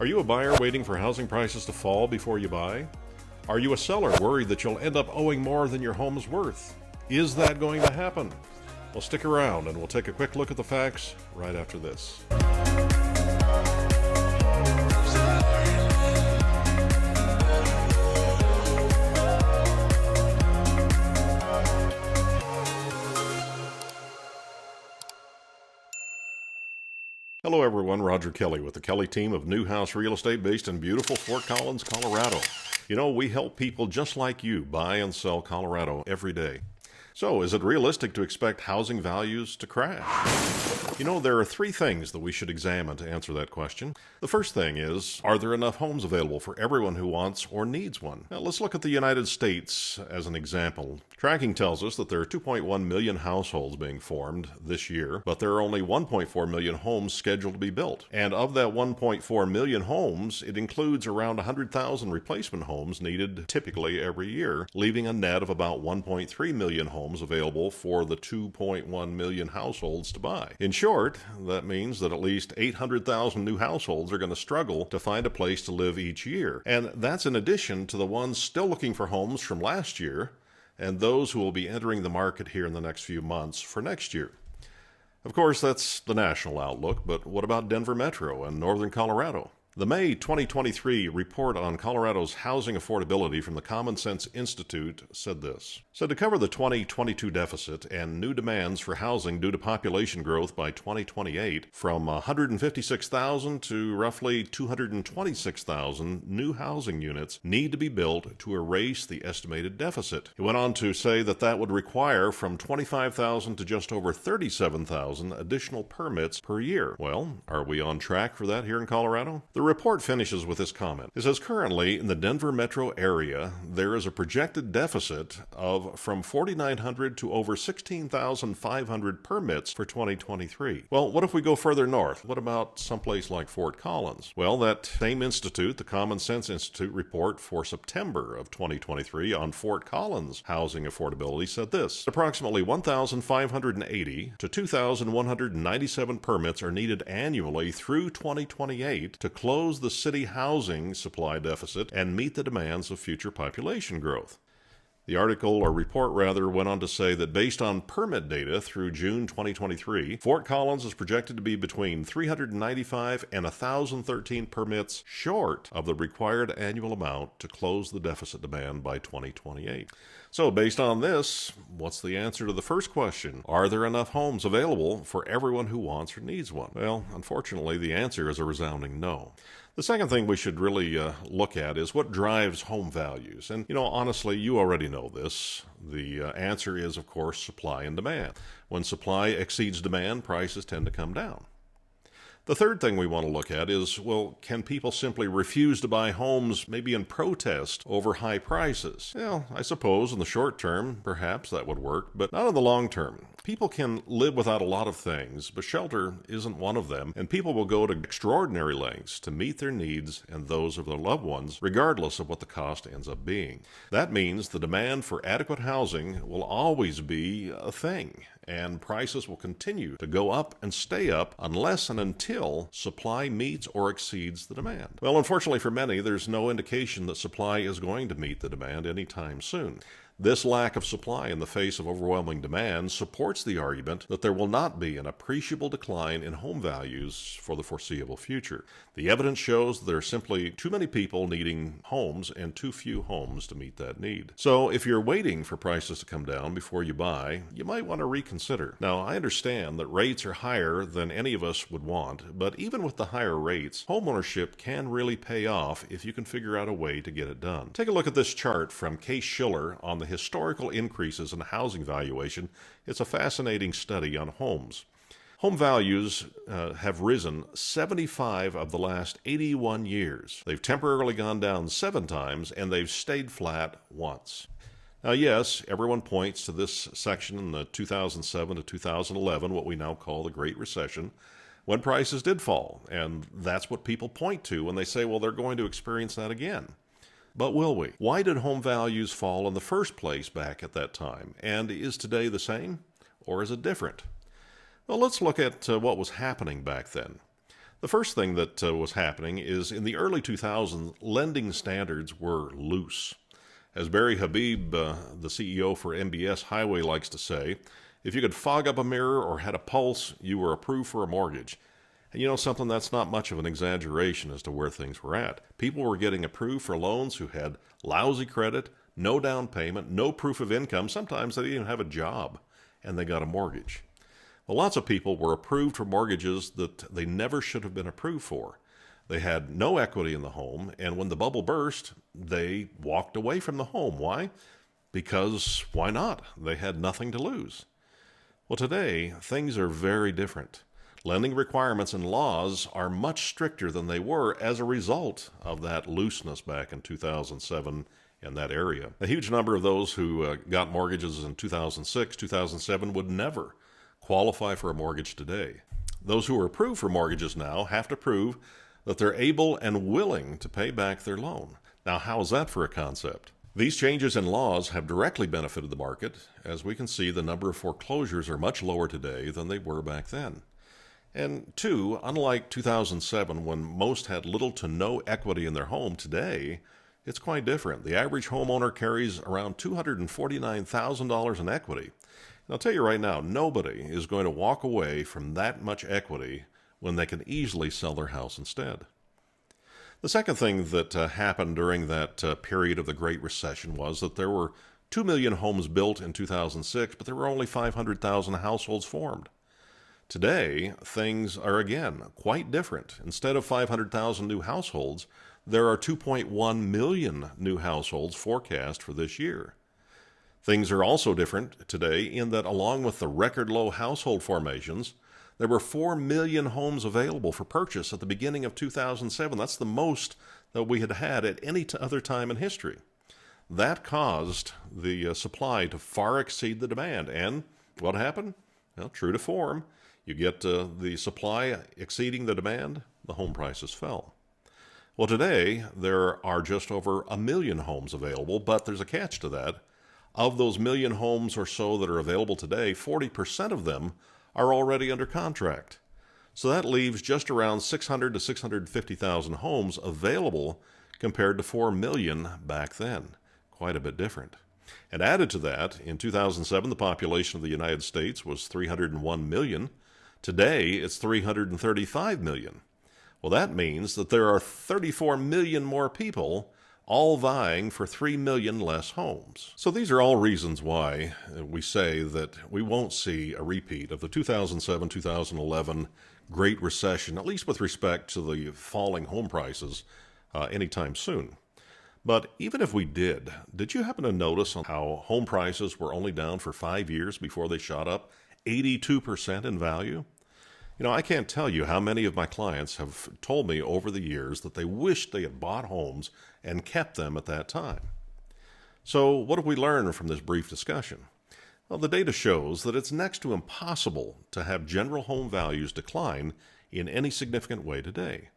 Are you a buyer waiting for housing prices to fall before you buy? Are you a seller worried that you'll end up owing more than your home's worth? Is that going to happen? Well, stick around and we'll take a quick look at the facts right after this. Hello everyone, Roger Kelly with the Kelly team of New House Real Estate based in beautiful Fort Collins, Colorado. You know, we help people just like you buy and sell Colorado every day. So, is it realistic to expect housing values to crash? You know, there are three things that we should examine to answer that question. The first thing is, are there enough homes available for everyone who wants or needs one? Now, let's look at the United States as an example. Tracking tells us that there are 2.1 million households being formed this year, but there are only 1.4 million homes scheduled to be built. And of that 1.4 million homes, it includes around 100,000 replacement homes needed typically every year, leaving a net of about 1.3 million homes available for the 2.1 million households to buy. In short, that means that at least 800,000 new households are going to struggle to find a place to live each year. And that's in addition to the ones still looking for homes from last year and those who will be entering the market here in the next few months for next year. Of course, that's the national outlook, but what about Denver Metro and northern Colorado? The May 2023 report on Colorado's housing affordability from the Common Sense Institute said this. To cover the 2022 deficit and new demands for housing due to population growth by 2028, from 156,000 to roughly 226,000 new housing units need to be built to erase the estimated deficit. It went on to say that that would require from 25,000 to just over 37,000 additional permits per year. Well, are we on track for that here in Colorado? The report finishes with this comment. It says currently in the Denver metro area, there is a projected deficit of from 4,900 to over 16,500 permits for 2023. Well, what if we go further north? What about someplace like Fort Collins? Well, that same institute, the Common Sense Institute report for September of 2023 on Fort Collins housing affordability said this. Approximately 1,580 to 2,197 permits are needed annually through 2028 to close the city housing supply deficit and meet the demands of future population growth. The article, or report rather, went on to say that based on permit data through June 2023, Fort Collins is projected to be between 395 and 1,013 permits short of the required annual amount to close the deficit demand by 2028. So based on this, what's the answer to the first question? Are there enough homes available for everyone who wants or needs one? Well, unfortunately, the answer is a resounding no. The second thing we should really look at is what drives home values. And, you know, honestly, you already know this. The answer is, of course, supply and demand. When supply exceeds demand, prices tend to come down. The third thing we want to look at is, well, can people simply refuse to buy homes maybe in protest over high prices? Well, I suppose in the short term, perhaps that would work, but not in the long term. People can live without a lot of things, but shelter isn't one of them, and people will go to extraordinary lengths to meet their needs and those of their loved ones, regardless of what the cost ends up being. That means the demand for adequate housing will always be a thing, and prices will continue to go up and stay up unless and until supply meets or exceeds the demand. Well, unfortunately for many, there's no indication that supply is going to meet the demand anytime soon. This lack of supply in the face of overwhelming demand supports the argument that there will not be an appreciable decline in home values for the foreseeable future. The evidence shows that there are simply too many people needing homes and too few homes to meet that need. So if you're waiting for prices to come down before you buy, you might want to reconsider. Now, I understand that rates are higher than any of us would want, but even with the higher rates, homeownership can really pay off if you can figure out a way to get it done. Take a look at this chart from Case Shiller on the historical increases in housing valuation. It's a fascinating study on homes. Home values have risen 75 of the last 81 years. They've temporarily gone down 7 times, and they've stayed flat once. Now, yes, everyone points to this section in the 2007 to 2011, what we now call the Great Recession, when prices did fall. And that's what people point to when they say, well, they're going to experience that again. But will we? Why did home values fall in the first place back at that time? And is today the same, or is it different? Well, let's look at what was happening back then. The first thing that was happening is in the early 2000s, lending standards were loose. As Barry Habib, the CEO for MBS Highway, likes to say, if you could fog up a mirror or had a pulse, you were approved for a mortgage. And you know something, that's not much of an exaggeration as to where things were at. People were getting approved for loans who had lousy credit, no down payment, no proof of income. Sometimes they didn't even have a job, and they got a mortgage. Well, lots of people were approved for mortgages that they never should have been approved for. They had no equity in the home, and when the bubble burst, they walked away from the home. Why? Because why not? They had nothing to lose. Well, today, things are very different. Lending requirements and laws are much stricter than they were as a result of that looseness back in 2007 in that area. A huge number of those who got mortgages in 2006, 2007 would never qualify for a mortgage today. Those who are approved for mortgages now have to prove that they're able and willing to pay back their loan. Now, how is that for a concept? These changes in laws have directly benefited the market. As we can see, the number of foreclosures are much lower today than they were back then. And two, unlike 2007 when most had little to no equity in their home, today it's quite different. The average homeowner carries around $249,000 in equity. And I'll tell you right now, nobody is going to walk away from that much equity when they can easily sell their house instead. The second thing that happened during that period of the Great Recession was that there were 2 million homes built in 2006, but there were only 500,000 households formed. Today, things are again quite different. Instead of 500,000 new households, there are 2.1 million new households forecast for this year. Things are also different today in that along with the record low household formations, there were 4 million homes available for purchase at the beginning of 2007. That's the most that we had had at any other time in history. That caused the supply to far exceed the demand. And what happened? Well, true to form, you get the supply exceeding the demand, the home prices fell. Well, today there are just over 1 million homes available, but there's a catch to that. Of those million homes or so that are available today, 40% of them are already under contract. So that leaves just around 600 to 650,000 homes available compared to 4 million back then. Quite a bit different. And added to that, in 2007, the population of the United States was 301 million. Today, it's 335 million. Well, that means that there are 34 million more people all vying for 3 million less homes. So these are all reasons why we say that we won't see a repeat of the 2007-2011 Great Recession, at least with respect to the falling home prices, anytime soon. But even if we did you happen to notice how home prices were only down for 5 years before they shot up 82% in value? You know, I can't tell you how many of my clients have told me over the years that they wished they had bought homes and kept them at that time. So what have we learned from this brief discussion? Well, the data shows that it's next to impossible to have general home values decline in any significant way today.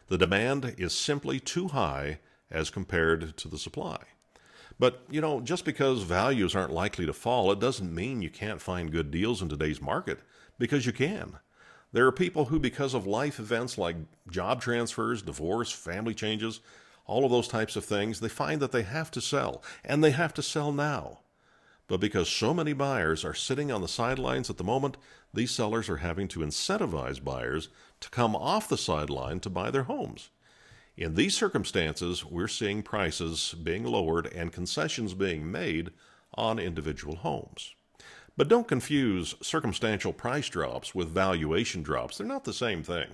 The demand is simply too high as compared to the supply. But, you know, just because values aren't likely to fall, it doesn't mean you can't find good deals in today's market, because you can. There are people who, because of life events like job transfers, divorce, family changes, all of those types of things, they find that they have to sell, and they have to sell now. But because so many buyers are sitting on the sidelines at the moment, these sellers are having to incentivize buyers to come off the sideline to buy their homes. In these circumstances, we're seeing prices being lowered and concessions being made on individual homes. But don't confuse circumstantial price drops with valuation drops. They're not the same thing.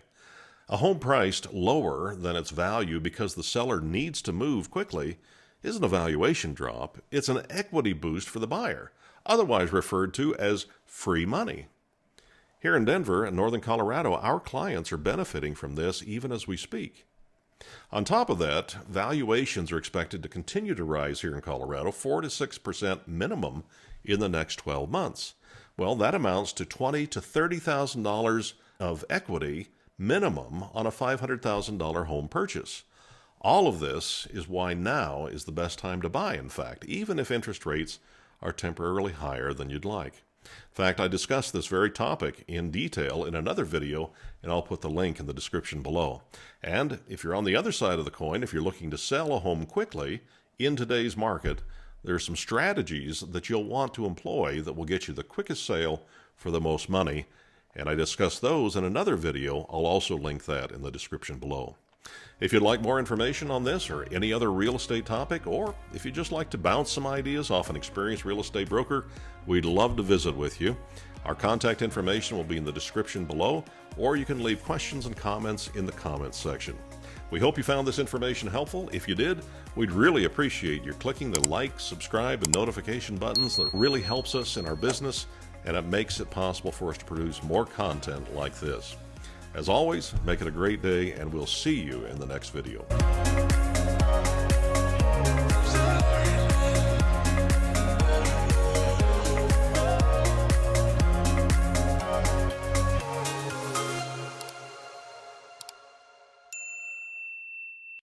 A home priced lower than its value because the seller needs to move quickly isn't a valuation drop. It's an equity boost for the buyer, otherwise referred to as free money. Here in Denver and northern Colorado, our clients are benefiting from this even as we speak. On top of that, valuations are expected to continue to rise here in Colorado, 4 to 6% minimum in the next 12 months. Well, that amounts to $20,000 to $30,000 of equity minimum on a $500,000 home purchase. All of this is why now is the best time to buy, in fact, even if interest rates are temporarily higher than you'd like. In fact, I discussed this very topic in detail in another video, and I'll put the link in the description below. And if you're on the other side of the coin, if you're looking to sell a home quickly in today's market, there are some strategies that you'll want to employ that will get you the quickest sale for the most money. And I discussed those in another video. I'll also link that in the description below. If you'd like more information on this or any other real estate topic, or if you'd just like to bounce some ideas off an experienced real estate broker, we'd love to visit with you. Our contact information will be in the description below, or you can leave questions and comments in the comments section. We hope you found this information helpful. If you did, we'd really appreciate your clicking the like, subscribe, and notification buttons. That really helps us in our business, and it makes it possible for us to produce more content like this. As always, make it a great day, and we'll see you in the next video.